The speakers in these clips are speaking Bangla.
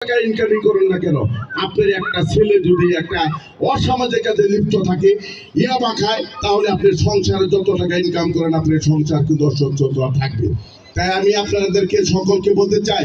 টাকা ইনকামই করেন না কেন, আপনার একটা ছেলে যদি একটা অসামাজিক কাজে লিপ্ত থাকে, ইয়াবা খায়, তাহলে আপনি সংসারে যত টাকা ইনকাম করেন আপনার সংসার কিন্তু অসচ্ছল থাকবে। তাই আমি আপনাদেরকে সকলকে বলতে চাই,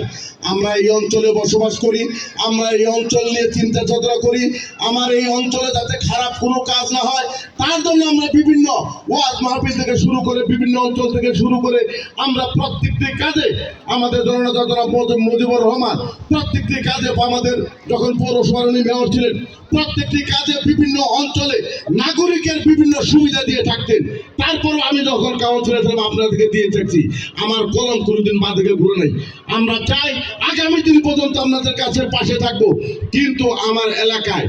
আমরা এই অঞ্চলে বসবাস করি, আমরা এই অঞ্চল নিয়ে চিন্তা চর্চা করি, আমার এই অঞ্চলে যাতে খারাপ কোনো কাজ না হয় তার জন্য আমরা বিভিন্ন ওয়াজ মাহফিল থেকে শুরু করে বিভিন্ন অঞ্চল থেকে শুরু করে আমরা প্রত্যেকটি কাজে আমাদের জননেতা মুজিবুর রহমান প্রত্যেকটি কাজে, আমাদের যখন পৌরসভার উনি মেয়র ছিলেন, প্রত্যেকটি কাজে বিভিন্ন অঞ্চলে নাগরিকের বিভিন্ন সুবিধা দিয়ে থাকতেন। তারপরও আমি যখন কাউন্সিলর ছিলাম আপনাদেরকে দিয়ে থাকছি, আমার কলম কোনোদিন মা থেকে ঘুরে নেই। আমরা চাই আগামী দিন পর্যন্ত আপনাদের কাছে পাশে থাকবো, কিন্তু আমার এলাকায়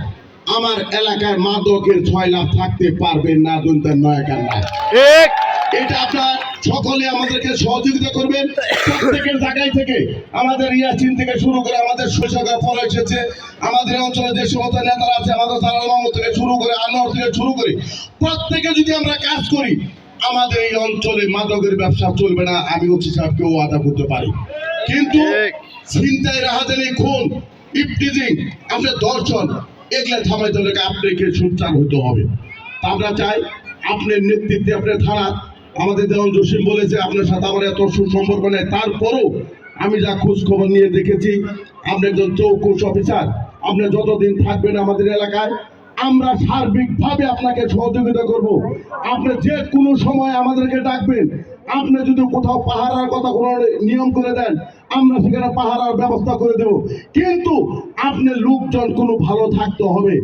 মাদকের 6 লাখ থাকতে পারবেন না, দুনতার নয়াকার না। এটা আপনার সকলে আমাদেরকে সহযোগিতা করবেন। প্রত্যেকের জায়গায় থেকে আমাদের ইয়াসিন থেকে শুরু করে আমাদের শৈশবের পর এসেছে, আমাদের অঞ্চলে যে সমস্ত নেতারা আছে, আমাদের জালাল মাহমুদ থেকে শুরু করে আনোয়ার থেকে শুরু করে প্রত্যেকে যদি আমরা কাজ করি, আমাদের এই অঞ্চলে মাদকের ব্যবসা চলবে না, আমি ওসি সাহেবকেও আদা করতে পারি। কিন্তু ছিনতাই, রাহাজানি, খুন, ইফটিজিং, আপনার দর্শন, এগুলা থামাইতে হলে আপনাকে সোচ্চার হতে হবে। আমরা চাই আপনার নেতৃত্বে, আপনার থানা, আমাদের যেমন জসিম বলেছে আপনার সাথে আমার এত সুসম্পর্ক নেই, তারপরও আমি যা খোঁজ খবর নিয়ে দেখেছি, আপনি একজন চৌকুশ অফিসার, আপনি যতদিন থাকবেন আমাদের এলাকায় আমরা সার্বিকভাবে আপনাকে সহযোগিতা করব। আপনি যে কোনো সময় আমাদেরকে ডাকবেন, আপনি যদি কোথাও পাহারার কথা কোনো নিয়ম করে দেন, আমরা সেখানে পাহারার ব্যবস্থা করে দেব। কিন্তু আপনি লোকজন কোনো ভালো থাকতে হবে।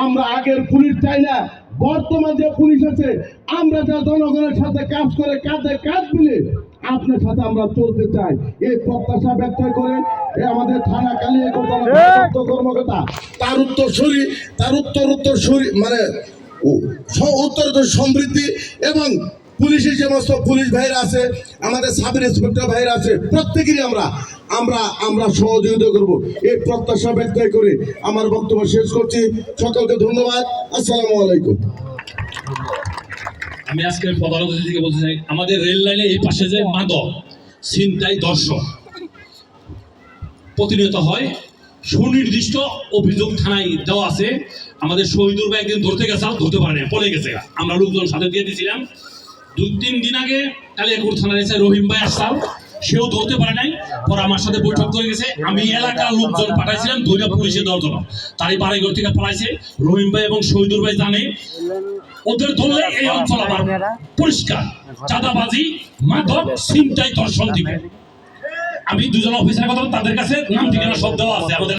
আমরা আগের পুলিশ চাই না, বর্তমান যে পুলিশ আছে, আমরা যা জনগণের সাথে কাজ করে কাঁধে কাঁধ মিলে আপনার সাথে আমরা চলতে চাই। এই প্রত্যাশা ব্যক্ত করে আমাদের থানা কালিয়াকৈর কর্মকর্তা তার উত্তরসূরি মানে উত্তর সমৃদ্ধি এবং পুলিশের সমস্ত পুলিশ ভাইরা আছে, আমাদের সাব ইন্সপেক্টর ভাইরা আছে, প্রত্যেকেরই আমরা সহযোগিতা করব। এই প্রত্যাশা ব্যক্ত করে আমার বক্তব্য শেষ করছি। সকলকে ধন্যবাদ। আসসালামু আলাইকুম। আমি আজকে প্রধান অতিথি থেকে বলতে চাই, আমাদের রেল লাইনে এই পাশে যে মাদক, ছিনতাই, দর্শন প্রতিনিয়ত হয়, সুনির্দিষ্ট অভিযোগ থানায় দেওয়া আছে। আমাদের শহীদুর ভাই একদিন ধরতে গেছে, ধরতে পারে না, পড়ে গেছে। আমরা লোকজন সাথে দিয়ে দিয়েছিলাম। 2-3 দিন আগে কালিয়াকৈর থানায় এসে রহিম ভাই আসতাম, সেও ধরতে পারে নাই। পরে আমার সাথে বৈঠক করে গেছে, আমি এলাকার লোকজন পাঠাইছিলাম, ধৈর্য পুলিশে দেওয়ার জন্য। তারই বাড়িঘর থেকে পালাইছে। রহিম ভাই এবং শহীদুর ভাই জানে, ওদের ধরলে এই অঞ্চল আমার পরিষ্কার চাঁদাবাজি, মাদক, ছিনতাই, দর্শন দিবে। আমি 2জন অফিসারের কথা, তাদের কাছে নাম ঠিকানা সব দেওয়া আছে। আমাদের